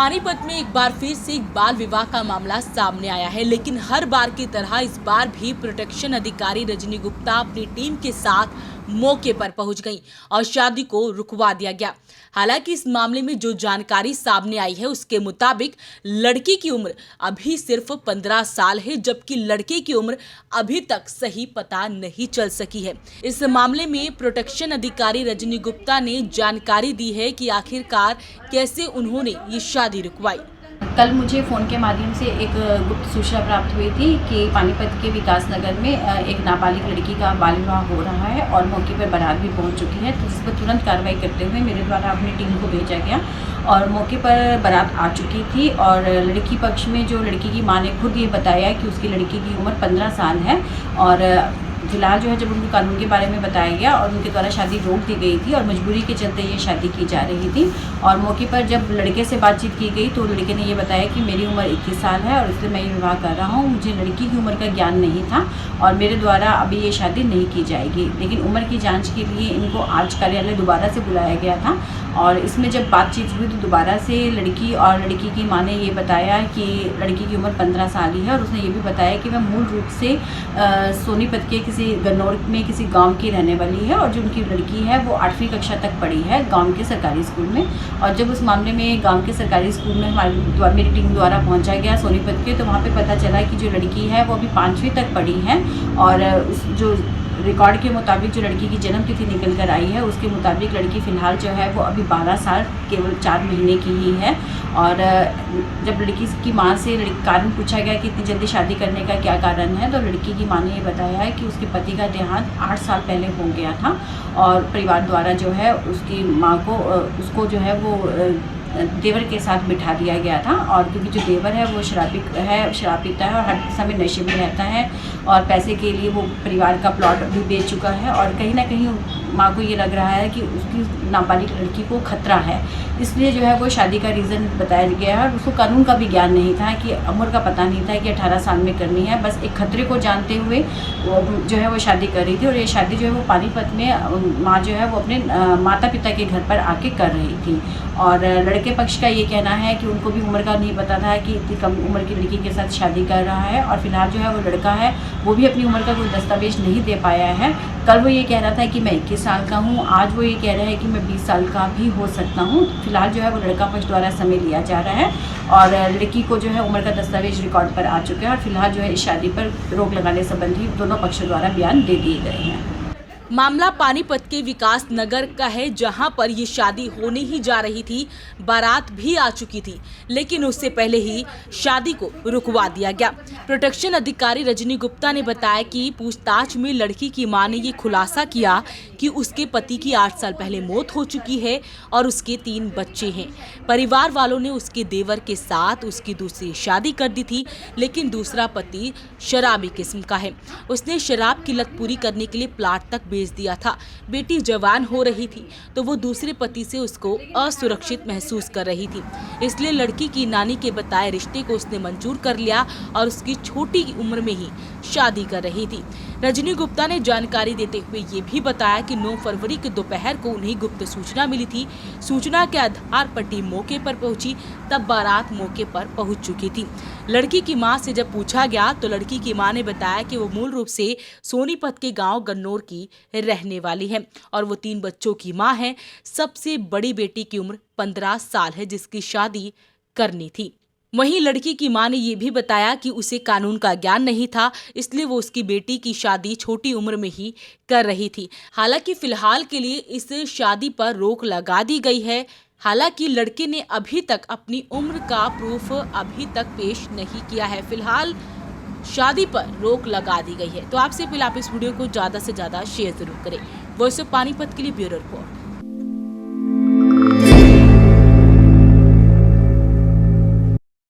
पानीपत में एक बार फिर से एक बाल विवाह का मामला सामने आया है, लेकिन हर बार की तरह इस बार भी प्रोटेक्शन अधिकारी रजनी गुप्ता अपनी टीम के साथ मौके पर पहुंच गईं और शादी को रुकवा दिया गया। हालांकि इस मामले में जो जानकारी सामने आई है उसके मुताबिक लड़की की उम्र अभी सिर्फ 15 साल है, जबकि लड़के की उम्र अभी तक सही पता नहीं चल सकी है। इस मामले में प्रोटेक्शन अधिकारी रजनी गुप्ता ने जानकारी दी है कि आखिरकार कैसे उन्होंने ये शादी रुकवाई। कल मुझे फ़ोन के माध्यम से एक गुप्त सूचना प्राप्त हुई थी कि पानीपत के विकास नगर में एक नाबालिग लड़की का बाल विवाह हो रहा है और मौके पर बारात भी पहुंच चुकी है। तो इस पर तुरंत कार्रवाई करते हुए मेरे द्वारा अपनी टीम को भेजा गया और मौके पर बारात आ चुकी थी। और लड़की पक्ष में जो लड़की की मां ने खुद ये बताया कि उसकी लड़की की उम्र 15 साल है और फिलहाल जो है जब उनको कानून के बारे में बताया गया और उनके द्वारा शादी रोक दी गई थी और मजबूरी के चलते ये शादी की जा रही थी। और मौके पर जब लड़के से बातचीत की गई तो लड़के ने ये बताया कि मेरी उम्र 21 साल है और इसलिए मैं ये विवाह कर रहा हूँ, मुझे लड़की की उम्र का ज्ञान नहीं था और मेरे द्वारा अभी ये शादी नहीं की जाएगी। लेकिन उम्र की जाँच के लिए इनको आज कार्यालय दोबारा से बुलाया गया था और इसमें जब बातचीत हुई तो दोबारा से लड़की और लड़की की माँ ने ये बताया कि लड़की की उम्र 15 साल ही है और उसने ये भी बताया कि वह मूल रूप से सोनीपत के किसी गन्नौर में किसी गांव की रहने वाली है और जो उनकी लड़की है वो 8वीं कक्षा तक पढ़ी है गांव के सरकारी स्कूल में। और जब उस मामले में गांव के सरकारी स्कूल में मेरी टीम द्वारा पहुंचा गया सोनीपत के, तो वहाँ पे पता चला कि जो लड़की है वो अभी 5वीं तक पढ़ी है और उस जो रिकॉर्ड के मुताबिक जो लड़की की जन्म तिथि निकल कर आई है उसके मुताबिक लड़की फ़िलहाल जो है वो अभी 12 साल केवल 4 महीने की ही है। और जब लड़की की मां से कारण पूछा गया कि इतनी जल्दी शादी करने का क्या कारण है, तो लड़की की मां ने ये बताया है कि उसके पति का देहांत 8 साल पहले हो गया था और परिवार द्वारा जो है उसकी माँ को उसको जो है वो देवर के साथ बिठा दिया गया था। और क्योंकि जो देवर है वो शराब पीता है और हर समय नशे में रहता है और पैसे के लिए वो परिवार का प्लॉट भी बेच चुका है और कहीं ना कहीं माँ को ये लग रहा है कि उसकी नाबालिग लड़की को खतरा है, इसलिए जो है वो शादी का रीज़न बताया गया है। और उसको कानून का भी ज्ञान नहीं था कि उम्र का पता नहीं था कि 18 साल में करनी है, बस एक खतरे को जानते हुए वो जो है वो शादी कर रही थी। और ये शादी जो है वो पानीपत में माँ जो है वो अपने माता पिता के घर पर आके कर रही थी। और लड़के पक्ष का ये कहना है कि उनको भी उम्र का नहीं पता था कि इतनी कम उम्र की लड़की के साथ शादी कर रहा है और फिलहाल जो है वो लड़का है वो भी अपनी उम्र का कोई दस्तावेज नहीं दे पाया है। कल वो ये कह रहा था कि मैं 21 साल का हूँ, आज वो ये कह रहा है कि मैं 20 साल का भी हो सकता हूँ। फिलहाल जो है वो लड़का पक्ष द्वारा समय लिया जा रहा है और लड़की को जो है उम्र का दस्तावेज रिकॉर्ड पर आ चुका है और फिलहाल जो है इस शादी पर रोक लगाने संबंधी दोनों पक्षों द्वारा बयान दे दिए गए हैं। मामला पानीपत के विकास नगर का है, जहां पर ये शादी होने ही जा रही थी। बारात भी आ चुकी थी, लेकिन उससे पहले ही शादी को रुकवा दिया गया। प्रोटेक्शन अधिकारी रजनी गुप्ता ने बताया कि पूछताछ में लड़की की मां ने ये खुलासा किया कि उसके पति की 8 साल पहले मौत हो चुकी है और उसके 3 बच्चे हैं। परिवार वालों ने उसके देवर के साथ उसकी दूसरी शादी कर दी थी, लेकिन दूसरा पति शराबी किस्म का है। उसने शराब की लत पूरी करने के लिए प्लाट तक बेच दिया था। बेटी जवान हो रही थी तो वो दूसरे पति से उसको असुरक्षित महसूस कर रही थी, इसलिए लड़की की नानी के बताए रिश्ते को उसने मंजूर कर लिया और उसकी छोटी उम्र में ही शादी कर रही थी। रजनी गुप्ता ने जानकारी देते हुए ये भी बताया कि 9 फरवरी के दोपहर को उन्हें गुप्त सूचना मिली थी। सूचना के आधार पर टीम मौके पर पहुंची, तब बारात मौके पर पहुंच चुकी थी। लड़की की मां से जब पूछा गया तो लड़की की मां ने बताया कि वो मूल रूप से सोनीपत के गांव गन्नौर की रहने वाली है और वो 3 बच्चों की मां है। सबसे बड़ी बेटी की उम्र 15 साल है, जिसकी शादी करनी थी। वहीं लड़की की मां ने यह भी बताया कि उसे कानून का ज्ञान नहीं था, इसलिए वो उसकी बेटी की शादी छोटी उम्र में ही कर रही थी। हालांकि फिलहाल के लिए इस शादी पर रोक लगा दी गई है। हालांकि लड़के ने अभी तक अपनी उम्र का प्रूफ अभी तक पेश नहीं किया है। फिलहाल शादी पर रोक लगा दी गई है। तो आपसे फिलहाल आप इस वीडियो को ज़्यादा से ज़्यादा शेयर जरूर करें। वॉइस ऑफ पानीपत के लिए ब्यूरो रिपोर्ट।